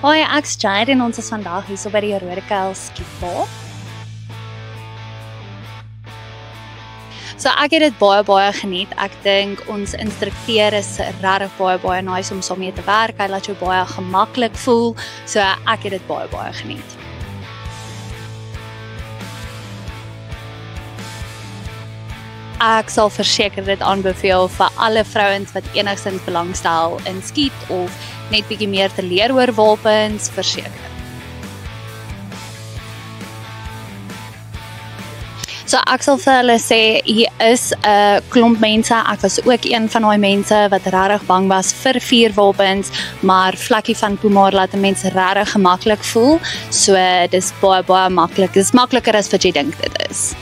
Hoi, ek's Jade en ons is vandag hier so by die Rodekuil skietbaan. So ek het dit baie geniet. Ek dink ons instrukteur is regtig baie nice om saam mee te werk. Hy laat jou baie gemaklik voel. So ek het dit baie geniet. Ek sal verseker dit aanbeveel vir alle vrouens wat enigstens belangstel in skiet of net bietjie meer te leer oor wapens, verseker. So ek sal vir hulle sê, hier is 'n klomp mense, ek was ook een van daai mense wat regtig bang was vir vuurwapens, maar Vlakkie van Puma laat mense regtig gemaklik voel, so dis baie maklik, dis makliker as wat jy dink dit is.